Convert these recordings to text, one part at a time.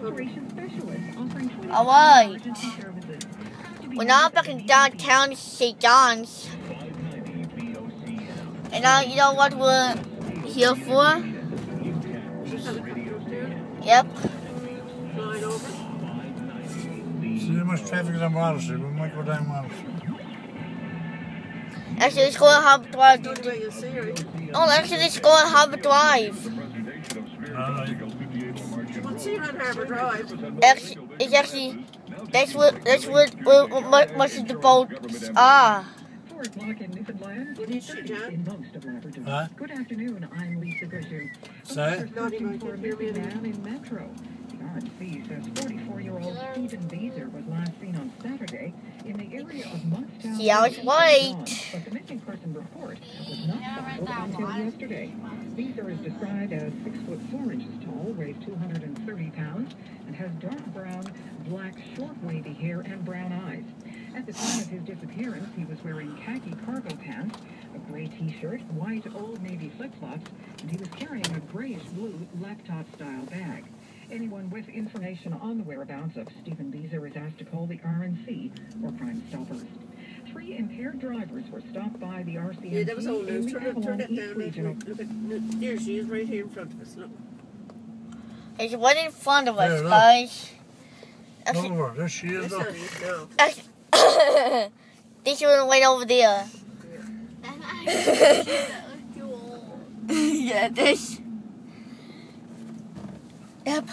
Alright. We're now back in downtown St. John's. And now you know what we're here for? Yep. See how much traffic is on Water Street. We might go down Water Street. Actually, let's go on Harbour Drive. Oh, actually, let's go on Harbour Drive. Alright. You won't see her on Harbour Drive. It's actually, that's what most of the boats are. 4 o'clock in Newfoundland. Did you see John? In most of Labrador. Huh? Good afternoon, I'm Lisa Grishu. Say? Searching for a missing man in Metro. The RNC says 44-year-old Stephen Beezer was last seen on Saturday in the area of Monkstown. See, I was right. But the missing person report was not filed until yesterday. Beezer is described as 6 foot 4 inches tall, weighs 230 pounds, and has dark brown, black, short, wavy hair and brown eyes. At the time of his disappearance, he was wearing khaki cargo pants, a gray t-shirt, white Old Navy flip-flops, and he was carrying a grayish-blue laptop-style bag. Anyone with information on the whereabouts of Stephen Beezer is asked to call the RNC or Crime Stoppers. 3 impaired drivers were stopped by the RCMP. Yeah, that was old news. in the Turn it Avalon East down. Regional. Look at, there she is, right here in front of us. Look. It's right in front of us, Yeah, look. guys. Look over. There she is. That's Look. not it, no. This one right over there. Yeah, this. Yep.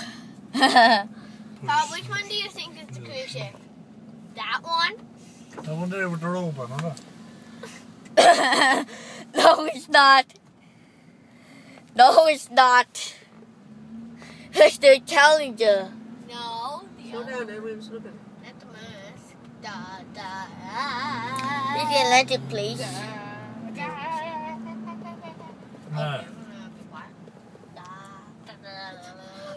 Which one do you think is the cruise ship? That one? That one there with the rope on, huh? No, it's not. No, it's not. It's the Challenger. No. Slow down there, we was looking. That's the mask. Da, This is the Atlantic, please. Nah.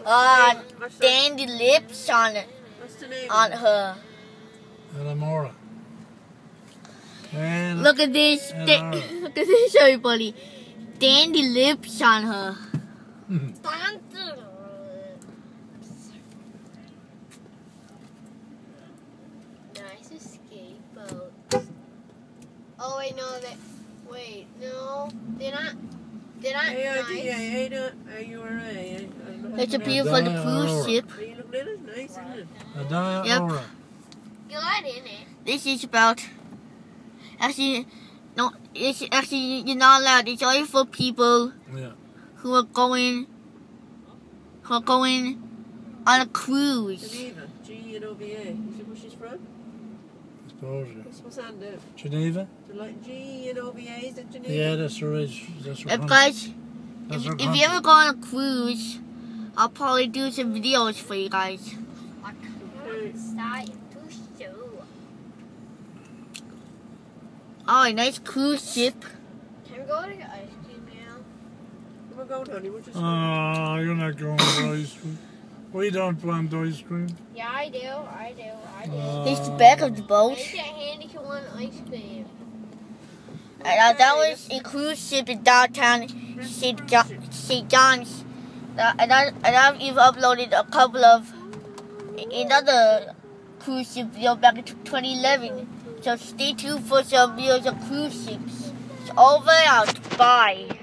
What's that? Dandy lips on it, What's the name? on her. Elamora. And Look at this. Look at this, everybody. Dandy lips on her. Nice escape boat. Oh wait, no, no, they're not nice. A-I-D-A, It's a beautiful cruise ship. You look at it, nice, isn't it? Elamora. Good in it. This is about. Actually, no. It's actually you're not allowed. It's only for people Yeah. who are going on a cruise. Geneva, G-N-O-V-A. You see where she's from? I suppose, yeah. What's on there? Geneva? G-N-O-V-A, is that Geneva? Yeah, that's her age. That's her country. Guys, That's her if country. you ever go on a cruise, I'll probably do some videos for you guys. Oh, nice cruise ship. Can we go to get ice cream now? We're going, honey. We're just Oh, you're not going for ice cream. We don't want ice cream. Yeah, I do. Here's the back of the boat. Make it handy if you want ice cream. And that was a cruise ship in downtown St. John's. And I've even uploaded a couple of another cruise ship video back in 2011. So stay tuned for some videos of cruise ships. It's over and out. Bye.